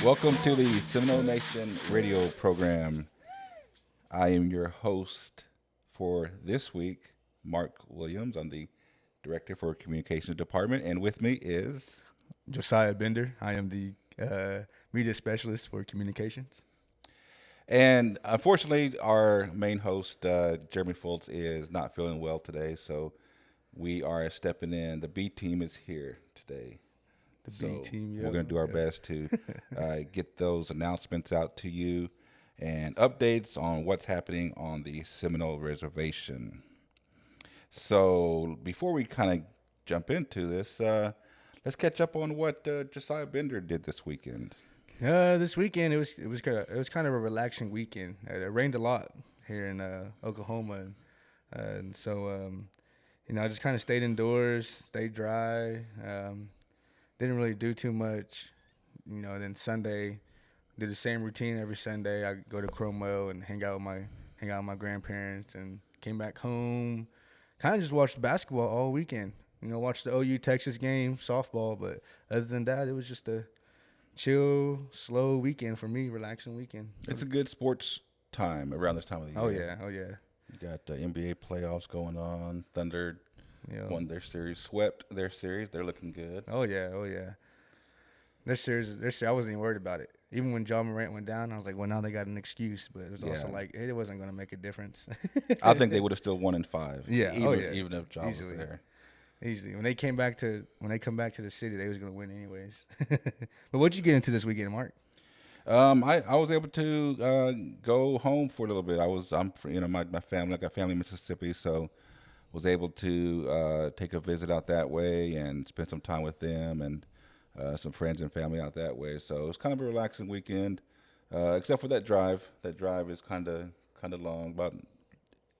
Welcome to the Seminole Nation radio program. I am your host for this week, Mark Williams. I'm the Director for Communications Department, and with me is Josiah Bender. I am the media specialist for communications. And unfortunately, our main host, Jeremy Fultz, is not feeling well today, so we are stepping in. The B team is here today. The B team, yeah. We're going to do our best to get those announcements out to you and updates on what's happening on the Seminole Reservation. So before we kind of jump into this, let's catch up on what Josiah Bender did this weekend. This weekend it was kind of a relaxing weekend. It rained a lot here in Oklahoma, and so I just kind of stayed indoors, stayed dry. Didn't really do too much, Then Sunday, did the same routine every Sunday. I go to Cromwell and hang out with my grandparents, and came back home. Kind of just watched basketball all weekend. Watched the OU Texas game, softball. But other than that, it was just a chill, slow weekend for me, relaxing weekend. It's a good sports time around this time of the year. Oh yeah. You got the NBA playoffs going on. Thunder won their series, swept their series. They're looking good. Oh yeah. Their series, I wasn't even worried about it. Even when John Morant went down, I was like, well, now they got an excuse. But it was also like, it wasn't going to make a difference. I think they would have still won in 5. Yeah. Even if John was there. Easily. When they come back to the city, they was going to win anyways. But what'd you get into this weekend, Mark? I was able to go home for a little bit. My family. I got family in Mississippi, so was able to take a visit out that way and spend some time with them and some friends and family out that way. So it was kind of a relaxing weekend, except for that drive. That drive is kind of long. About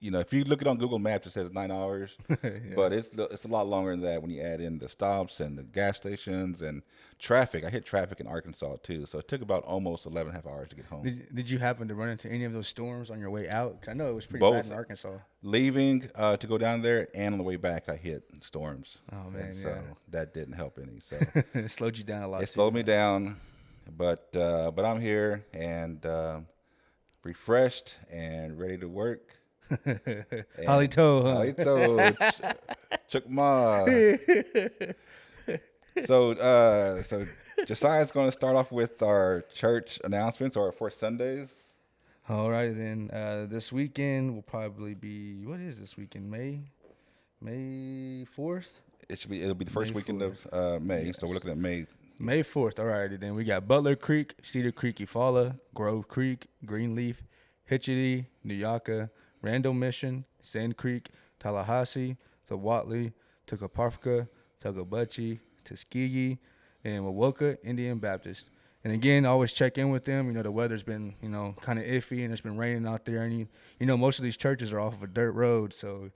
if you look it on Google Maps, it says 9 hours, yeah. But it's a lot longer than that when you add in the stops and the gas stations and traffic. I hit traffic in Arkansas too, so it took about almost 11 and a half hours to get home. Did you happen to run into any of those storms on your way out? 'Cause I know it was pretty Both bad in Arkansas. Leaving to go down there and on the way back, I hit storms. Oh man, and so that didn't help any. So it slowed you down a lot. It slowed me down, but I'm here and refreshed and ready to work. Holly toe, huh? Holly toe, Chukma. So Josiah's going to start off with our church announcements or for Sundays. All right, then. This weekend will probably be, what is this weekend? May 4th? It'll be the first weekend of May. Yes. So we're looking at May 4th. All righty, then. We got Butler Creek, Cedar Creek, Eufaula, Grove Creek, Greenleaf, Hitchity, New Yucca, Randall Mission, Sand Creek, Tallahassee, Watley, Tuckaparfka, Tuckabuchee, Tuskegee, and Wawoka Indian Baptist. And again, always check in with them. The weather's been, kind of iffy, and it's been raining out there. And, most of these churches are off of a dirt road. So,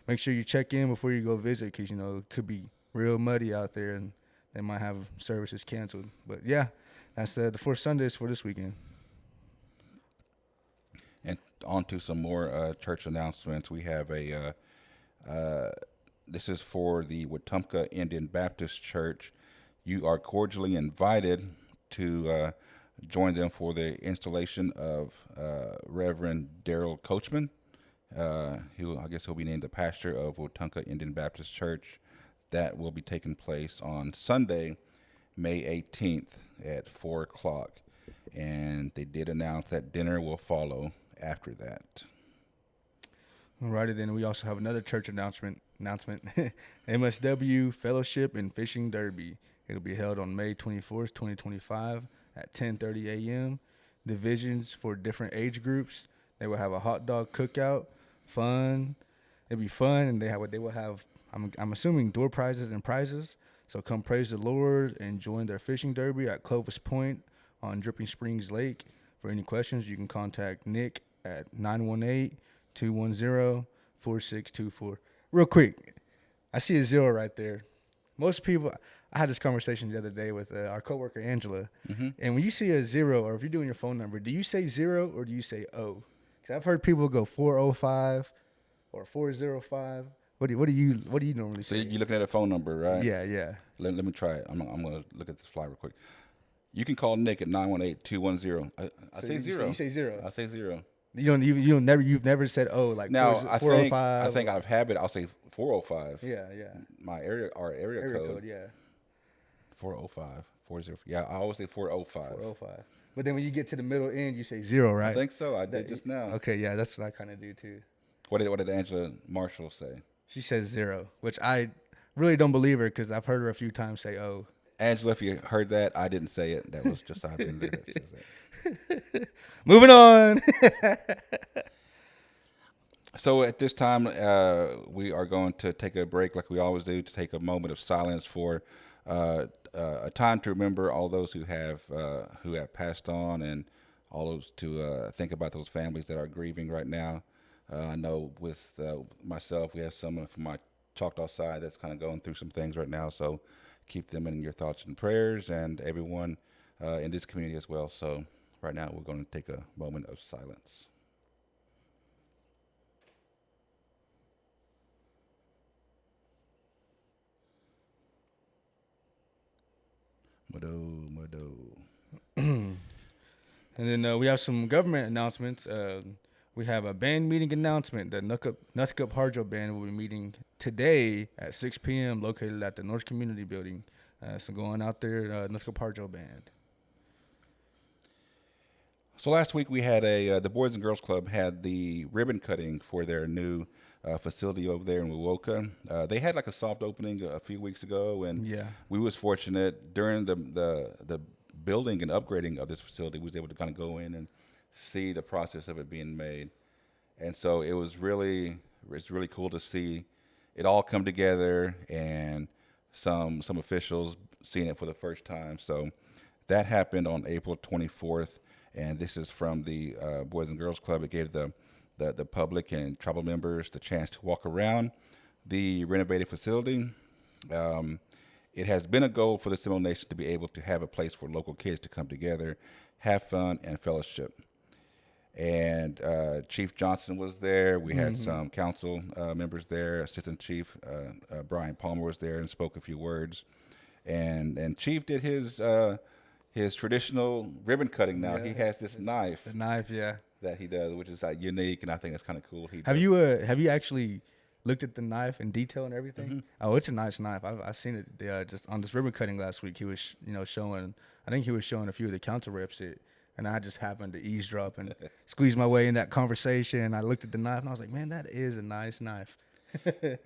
make sure you check in before you go visit because, it could be real muddy out there, and they might have services canceled. But, yeah, that's the 4 Sundays for this weekend. And on to some more church announcements. We have this is for the Wetumpka Indian Baptist Church. You are cordially invited to join them for the installation of Reverend Daryl Coachman. He'll be named the pastor of Wetumpka Indian Baptist Church. That will be taking place on Sunday, May 18th at 4 o'clock. And they did announce that dinner will follow after that. All righty, then we also have another church announcement. MSW Fellowship and Fishing Derby. It'll be held on May 24th, 2025 at 10:30 a.m. Divisions for different age groups. They will have a hot dog cookout, fun. It'll be fun, and they will have I'm assuming door prizes and prizes. So come praise the Lord and join their fishing derby at Clovis Point, on Dripping Springs Lake. For any questions, you can contact Nick at 918-210-4624. Real quick, I see a 0 right there. Most people, I had this conversation the other day with our coworker Angela, and when you see a 0, or if you're doing your phone number, do you say 0 or do you say O? Because I've heard people go 405 or 405. What do you normally So say? you're looking at a phone number, right? Yeah. Let me try it. I'm going to look at this fly real quick. You can call Nick at 918-210. I say 0. You say 0. I say 0. You've never said O, like Now, 405. I think out of habit, I'll say 405. Yeah. Our area code. Yeah. 405, 40. Yeah, I always say 405. 405. But then when you get to the middle end, you say 0, right? I think so. I did just now. Okay, yeah, that's what I kind of do too. What did Angela Marshall say? She says 0, which I really don't believe her because I've heard her a few times say O. Angela, if you heard that, I didn't say it. That was just I've been there that says that. Moving on. So at this time, we are going to take a break like we always do, to take a moment of silence for a time to remember all those who have passed on, and all those to think about those families that are grieving right now. I know with myself, we have someone from my Choctaw side that's kind of going through some things right now. So keep them in your thoughts and prayers, and everyone in this community as well. So right now, we're going to take a moment of silence. Mado. And then we have some government announcements. We have a band meeting announcement. The Nuthukup Harjo Band will be meeting today at 6 p.m. located at the North Community Building. So going out there, Nuthukup Harjo Band. So last week we had the Boys and Girls Club had the ribbon cutting for their new facility over there in Wewoka. They had like a soft opening a few weeks ago, and we was fortunate during the building and upgrading of this facility. We was able to kind of go in and see the process of it being made, and so it's really cool to see it all come together, and some officials seeing it for the first time. So that happened on April 24th, and this is from the Boys and Girls Club. It gave the public and tribal members the chance to walk around the renovated facility. It has been a goal for the Seminole Nation to be able to have a place for local kids to come together, have fun, and fellowship. And Chief Johnson was there. We had some council members there. Assistant Chief Brian Palmer was there and spoke a few words. And Chief did his traditional ribbon cutting now. He has this knife. The knife, yeah. That he does, which is unique, and I think it's kind of cool. Have you actually looked at the knife in detail and everything? Oh, it's a nice knife. I've seen it just on this ribbon cutting last week. He was showing. I think he was showing a few of the council reps it, and I just happened to eavesdrop and squeeze my way in that conversation. And I looked at the knife and I was like, man, that is a nice knife.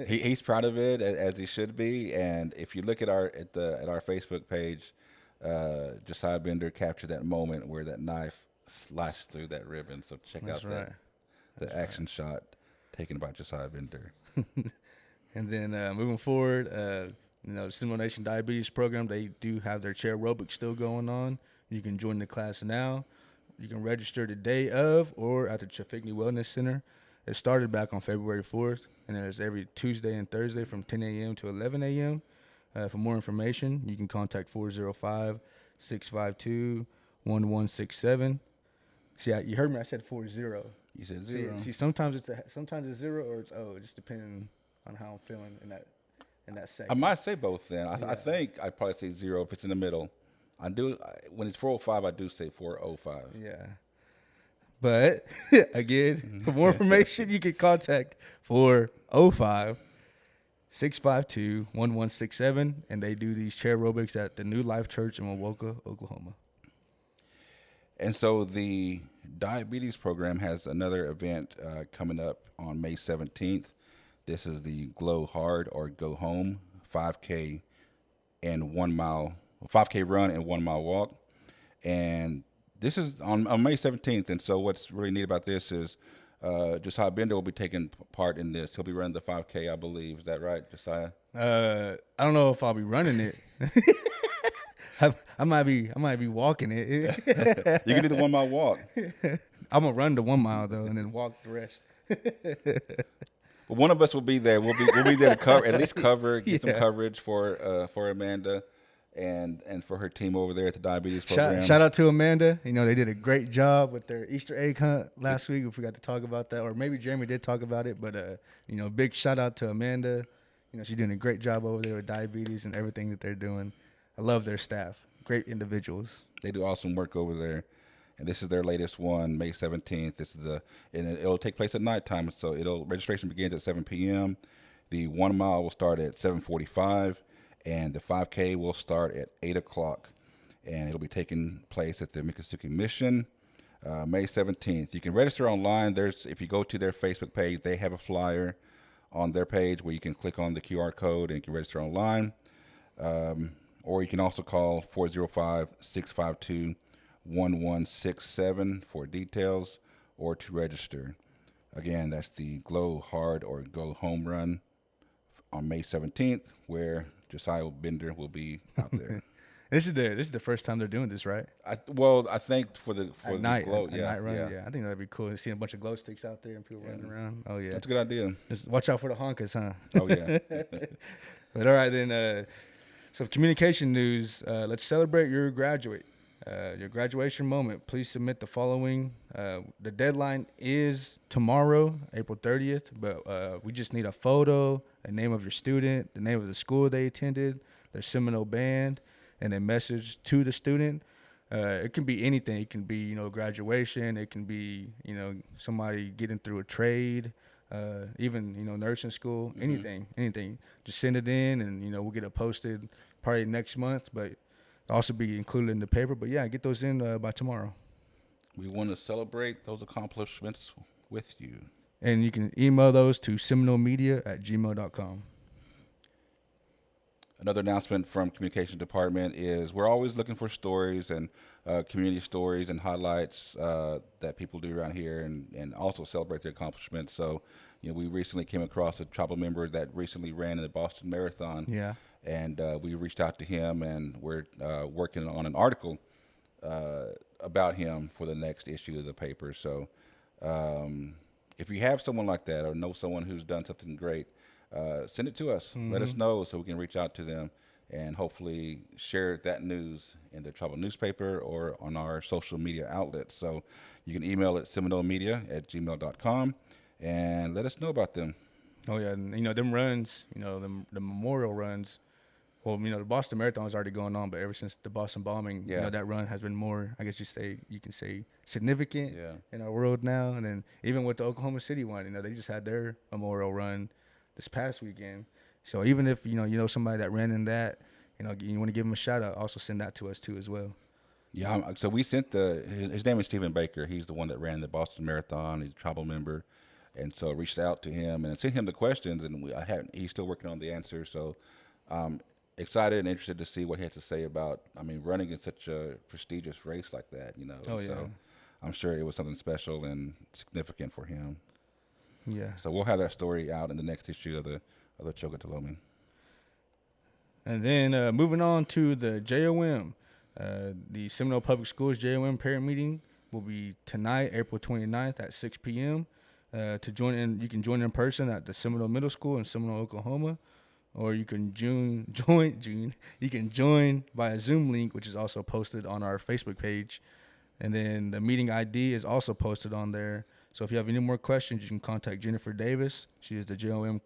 He's proud of it, as he should be. And if you look at our Facebook page, Josiah Bender captured that moment where that knife slashed through that ribbon. So check out the action shot taken by Josiah Bender. And then moving forward, the Seminole Nation Diabetes Program, they do have their chair aerobics still going on. You can join the class now. You can register the day of or at the Chafigny Wellness Center. It started back on February 4th, and it's every Tuesday and Thursday from 10 a.m. to 11 a.m. For more information, you can contact 405-652-1167. See, you heard me. I said 40. You said 0. See, sometimes it's 0 or it's O, just depending on how I'm feeling in that second. I might say both then. I think I'd probably say 0 if it's in the middle. When it's 405, I do say 405. Yeah. But again, for more information, you can contact 405-652-1167, and they do these chair aerobics at the New Life Church in Wewoka, Oklahoma. And so the diabetes program has another event coming up on May 17th. This is the Glow Hard or Go Home 5K and 1 mile, 5K run and 1 mile walk. And this is on May 17th. And so what's really neat about this is Josiah Bender will be taking part in this. He'll be running the 5K, I believe. Is that right, Josiah? I don't know if I'll be running it. I might be walking it. You can do the 1 mile walk. I'm gonna run the 1 mile though, and then walk the rest. But one of us will be there. We'll be there to cover at least get some Yeah. coverage for Amanda and for her team over there at the diabetes Shout, program. shout out to Amanda. You know, they did a great job with their Easter egg hunt last week. We forgot to talk about that, or maybe Jeremy did talk about it. But you know, big shout out to Amanda. You know, she's doing a great job over there with diabetes and everything that they're doing. I love their staff. Great individuals. They do awesome work over there. And this is their latest one, May 17th. And it'll take place at nighttime. So registration begins at 7 p.m. The 1 mile will start at 7:45, and the 5K will start at 8 o'clock. And it'll be taking place at the Miccosukee Mission, May 17th. You can register online. If you go to their Facebook page, they have a flyer on their page where you can click on the QR code and you can register online. Or you can also call 405-652-1167 for details or to register. Again, that's the Glow Hard or Go Home Run on May 17th, where Josiah Bender will be out there. This is the first time they're doing this, right? I think for the Night, glow, a night run. Yeah, I think that'd be cool. Seeing a bunch of glow sticks out there and people running around. Oh yeah, That's a good idea. just watch out for the honkers, huh? Oh yeah. But all right then. So communication news. Let's celebrate your your graduation moment. Please submit the following. The deadline is tomorrow, April 30th. But we just need a photo, a name of your student, the name of the school they attended, their Seminole band, and a message to the student. It can be anything. It can be, graduation. It can be, somebody getting through a trade, even, nursing school, anything. Just send it in and, we'll get it posted probably next month, but also be included in the paper. But yeah, get those in by tomorrow. We want to celebrate those accomplishments with you. And you can email those to seminolemedia@gmail.com. Another announcement from Communication Department is we're always looking for stories and community stories and highlights that people do around here and also celebrate their accomplishments. So, we recently came across a tribal member that recently ran in the Boston Marathon. Yeah. And we reached out to him, and we're working on an article about him for the next issue of the paper. So if you have someone like that or know someone who's done something great, send it to us. Let us know so we can reach out to them and hopefully share that news in the tribal newspaper or on our social media outlets. So you can email at seminolemedia@gmail.com and let us know about them. Oh yeah, and them runs, the memorial runs. Well, the Boston Marathon is already going on, but ever since the Boston bombing, that run has been more, I guess you can say significant in our world now. And then even with the Oklahoma City one, they just had their memorial run this past weekend. So even if you know somebody that ran in that, you want to give them a shout out, also send that to us too as well. Yeah, so we sent his name is Stephen Baker. He's the one that ran the Boston Marathon. He's a tribal member, and so I reached out to him and sent him the questions, and he's still working on the answers. So excited and interested to see what he has to say about, running in such a prestigious race like that, Oh, yeah. So I'm sure it was something special and significant for him. Yeah. So we'll have that story out in the next issue of the Chokotalomi. And then moving on to the JOM, the Seminole Public Schools JOM parent meeting will be tonight, April 29th at 6 p.m. To join in, you can join in person at the Seminole Middle School in Seminole, Oklahoma. Or you can join via Zoom link, which is also posted on our Facebook page. And then the meeting ID is also posted on there. So if you have any more questions, you can contact Jennifer Davis. She is the JOM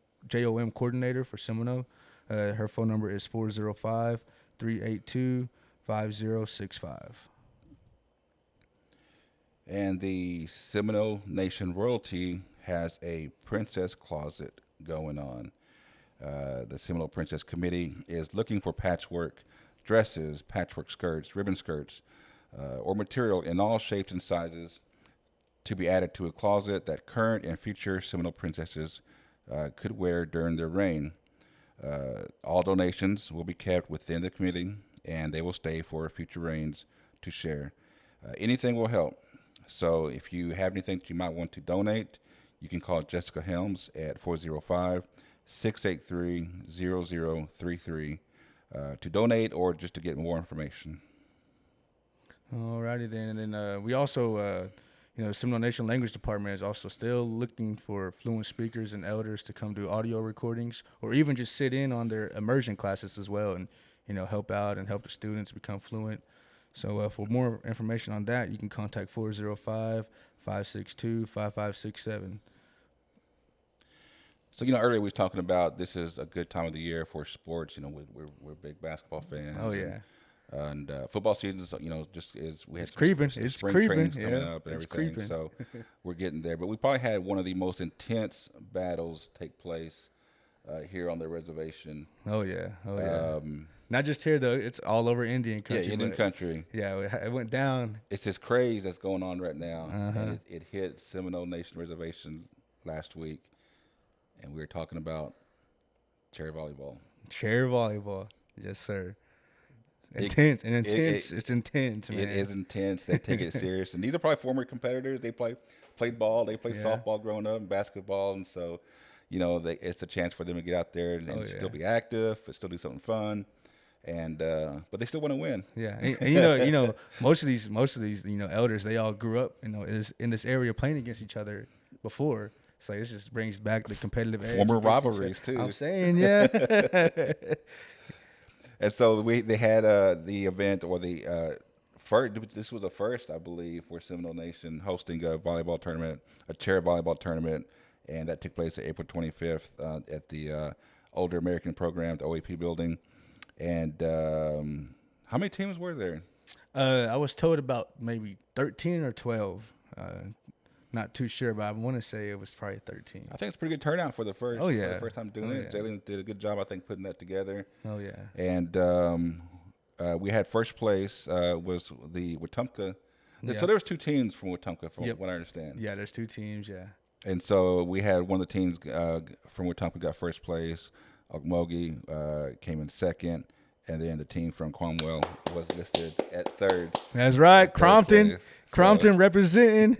coordinator for Seminole. Her phone number is 405-382-5065. And the Seminole Nation Royalty has a princess closet going on. The Seminole Princess Committee is looking for patchwork dresses, patchwork skirts, ribbon skirts, or material in all shapes and sizes to be added to a closet that current and future Seminole princesses could wear during their reign. All donations will be kept within the committee, and they will stay for future reigns to share. Anything will help. So if you have anything that you might want to donate, you can call Jessica Helms at 405-683-0033, to donate or just to get more information. Alrighty then, and then we also, the Seminole Nation Language Department is also still looking for fluent speakers and elders to come do audio recordings, or even just sit in on their immersion classes as well, and help out and help the students become fluent. So for more information on that, you can contact 405-562-5567. So earlier we was talking about this is a good time of the year for sports. We're big basketball fans. Oh yeah. And football season, just is we had It's creeping. some It's spring creeping. trainings coming Yeah, up and it's everything. creeping. So we're getting there. But we probably had one of the most intense battles take place here on the reservation. Oh yeah. Oh yeah. Not just here though; it's all over Indian country. Yeah, Indian country. Yeah, it went down. It's this craze that's going on right now, Uh-huh. and it hit Seminole Nation Reservation last week, and we were talking about chair volleyball. Chair volleyball, yes sir. It's intense, man. It is intense. They take it serious, and these are probably former competitors. They played ball. They played softball growing up, and basketball, and so it's a chance for them to get out there and still be active, but still do something fun. And but they still want to win. Yeah, and most of these elders, they all grew up in this area playing against each other before. So it just brings back the competitive edge. Former rivalries too. I'm saying, yeah. And so they had the event, or the first. This was the first, I believe, for Seminole Nation hosting a volleyball tournament, a chair volleyball tournament, and that took place April 25th at the Older American Program, the OAP building. And how many teams were there? I was told about maybe 13 or 12. Not too sure, but I want to say it was probably 13. I think it's a pretty good turnout for the first. Oh yeah, for the first time doing it. Yeah. Jalen did a good job, I think, putting that together. Oh yeah. And we had first place was the Wetumpka. So there was two teams from Wetumpka, from what I understand. Yeah, there's two teams. Yeah. And so we had one of the teams from Wetumpka got first place. Okmulgee came in second, and then the team from Cromwell was listed at third. That's right, Crompton. Crompton representing.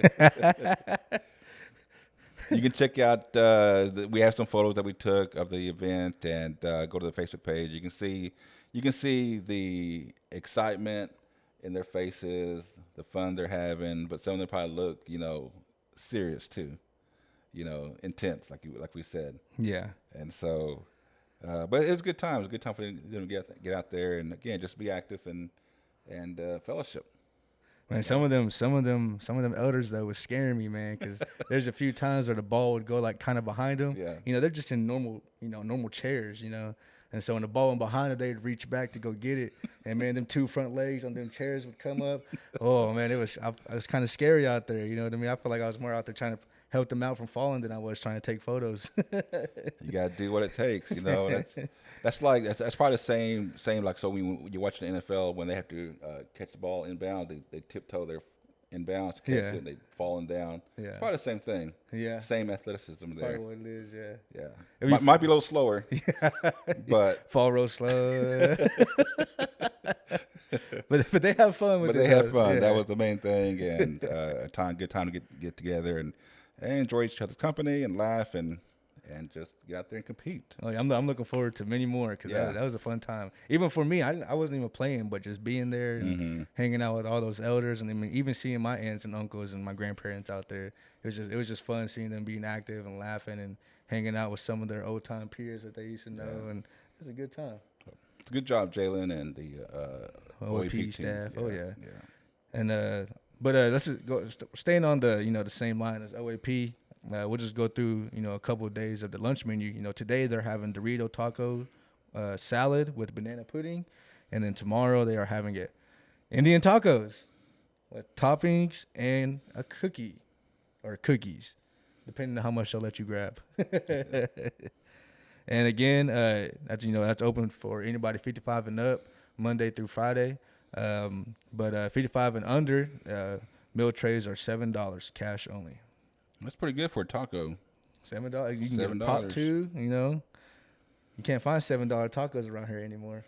You can check out. We have some photos that we took of the event, and go to the Facebook page. You can see the excitement in their faces, the fun they're having, but some of them probably look, serious too, intense, like we said. Yeah. And so. But it was a good time. It was a good time for them to get out there and again just be active and fellowship. Man, some of them elders though was scaring me, man, because there's a few times where the ball would go like kind of behind them. Yeah. They're just in normal chairs, and so when the ball went behind them, they'd reach back to go get it, and man, them two front legs on them chairs would come up. Oh man, it was kind of scary out there. You know what I mean? I feel like I was more out there trying to help them out from falling than I was trying to take photos. You gotta do what it takes, That's probably the same like, so when you watch the NFL, when they have to catch the ball inbound, they tiptoe their inbounds to catch it, and they falling down. Yeah, it's probably the same thing. Yeah, same athleticism there. Probably what it is. Yeah. Might be a little slower. Yeah, but fall real slow. but they have fun with it. But they have fun. Yeah. That was the main thing, and good time to get together and enjoy each other's company and laugh and just get out there and compete. Oh, yeah, I'm looking forward to many more because that was a fun time. Even for me, I wasn't even playing, but just being there and hanging out with all those elders, and even seeing my aunts and uncles and my grandparents out there. It was just fun seeing them being active and laughing and hanging out with some of their old time peers that they used to know, and it was a good time. It's a good job, Jalen, and the OAP staff. Yeah. Oh yeah. And but let's just go staying on the the same line as OAP. We'll just go through a couple of days of the lunch menu. Today they're having Dorito taco salad with banana pudding, and then tomorrow they are having Indian tacos with toppings and a cookie or cookies, depending on how much they'll let you grab. And again, that's open for anybody 55 and up, Monday through Friday. But 55 and under, meal trays are $7, cash only. That's pretty good for a taco. $7. You can get a pop too. You can't find $7 tacos around here anymore.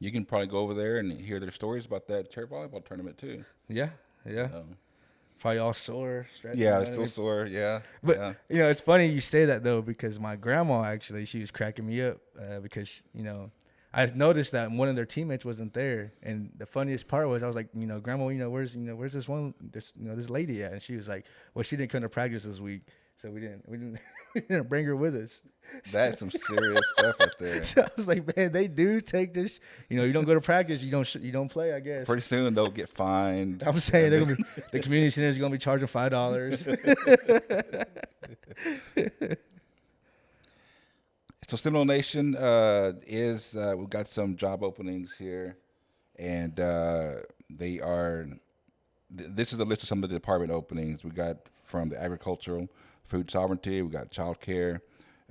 You can probably go over there and hear their stories about that chair volleyball tournament too. Yeah. Probably all sore. Stretching, Yeah, you it's know what I still mean? sore. Yeah, But yeah. it's funny you say that though, because my grandma actually, she was cracking me up because I noticed that one of their teammates wasn't there, and the funniest part was I was like, Grandma, where's this lady at? And she was like, well, she didn't come to practice this week, so we didn't we didn't bring her with us. That's some serious stuff right there. So I was like, man, they do take this. You don't go to practice, you don't play, I guess. Pretty soon they'll get fined. I'm saying the community center is gonna be charging $5. So Seminole Nation we've got some job openings here, and they are. This is a list of some of the department openings we got from the agricultural, food sovereignty. We got child care,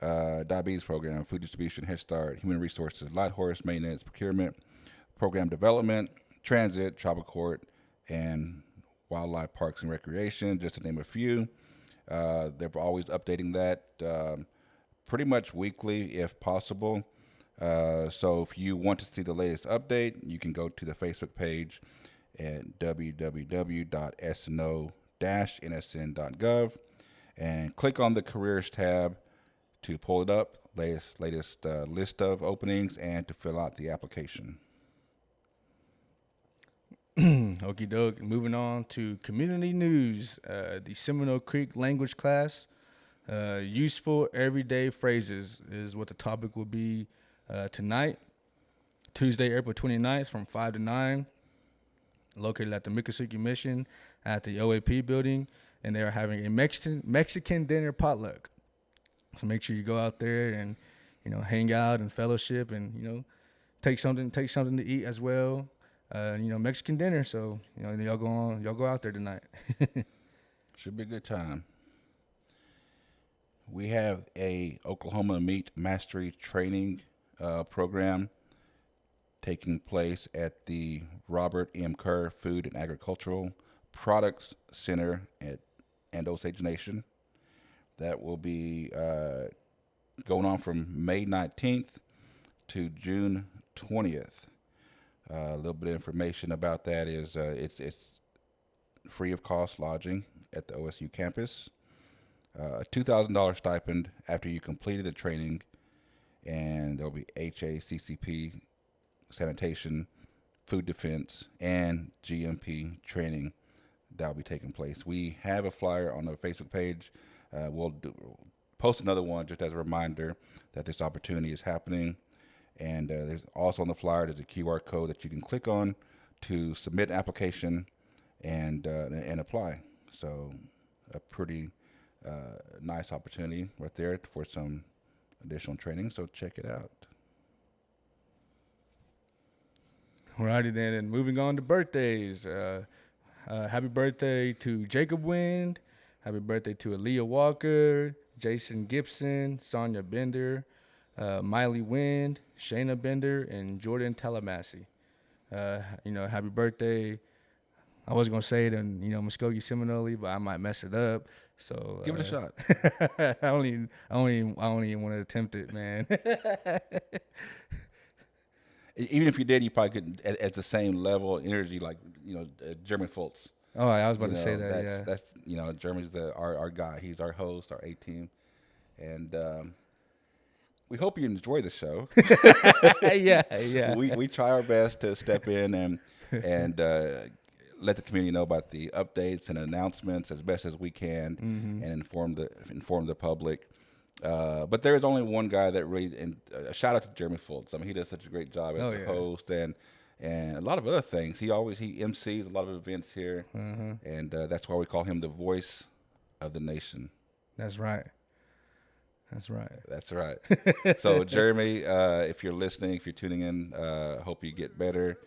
diabetes program, food distribution, Head Start, human resources, light horse maintenance, procurement, program development, transit, tribal court, and wildlife parks and recreation, just to name a few. They're always updating that pretty much weekly if possible. So if you want to see the latest update, you can go to the Facebook page at www.sno-nsn.gov and click on the careers tab to pull it up, latest list of openings, and to fill out the application. Okie doke. Moving on to community news. The Seminole Creek language class. Useful everyday phrases is what the topic will be tonight, Tuesday, April 29th from 5 to 9, located at the Miccosukee Mission at the OAP building, and they are having a Mexican dinner potluck. So make sure you go out there and hang out and fellowship and take something to eat as well. Mexican dinner. So y'all go out there tonight. Should be a good time. We have a Oklahoma Meat Mastery Training program taking place at the Robert M. Kerr Food and Agricultural Products Center at Osage Nation. That will be going on from May 19th to June 20th. A little bit of information about that is it's free of cost lodging at the OSU campus. A $2,000 stipend after you completed the training, and there'll be HACCP, sanitation, food defense, and GMP training that will be taking place. We have a flyer on the Facebook page. We'll post another one just as a reminder that this opportunity is happening. And there's also on the flyer, there's a QR code that you can click on to submit an application and apply. So a pretty nice opportunity right there for some additional training. So check it out. Alrighty then, and moving on to birthdays. Happy birthday to Jacob Wind. Happy birthday to Aaliyah Walker, Jason Gibson, Sonia Bender, Miley Wind, Shayna Bender, and Jordan Tallamassie. Happy birthday. I was gonna say it in Muskogee Seminole, but I might mess it up. So Give it a shot. I don't even want to attempt it, man. Even if you did, you probably could at the same level of energy like Jeremy Fultz. Oh, I was about to say that. That's Jeremy's our guy. He's our host, our A team, and we hope you enjoy the show. Yeah. We try our best to step in and let the community know about the updates and announcements as best as we can, and inform the public. But there is only one guy that really, and a shout out to Jeremy Fultz. I mean, he does such a great job as a host and a lot of other things. He MCs a lot of events here, and that's why we call him the voice of the nation. That's right. So Jeremy, if you're listening, if you're tuning in, hope you get better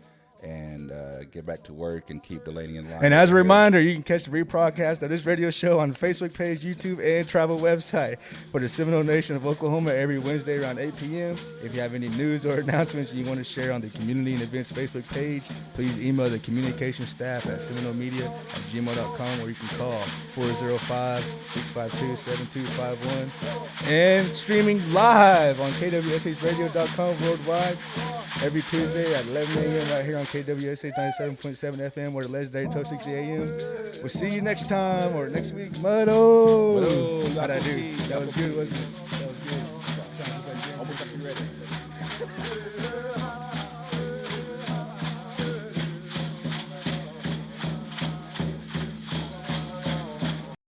and get back to work and keep Delaney in line. And as a reminder, you can catch the rebroadcast of this radio show on the Facebook page, YouTube, and travel website for the Seminole Nation of Oklahoma every Wednesday around 8 p.m. If you have any news or announcements you want to share on the Community and Events Facebook page, please email the communication staff at seminolemedia@gmail.com, or you can call 405-652-7251. And streaming live on kwshradio.com worldwide every Tuesday at 11 a.m. right here on KWSA 97.7 FM or the legendary 1260 AM. We'll see you next time or next week. Muddo. Muddo, How'd I do? Yapo That was Key. good, wasn't it?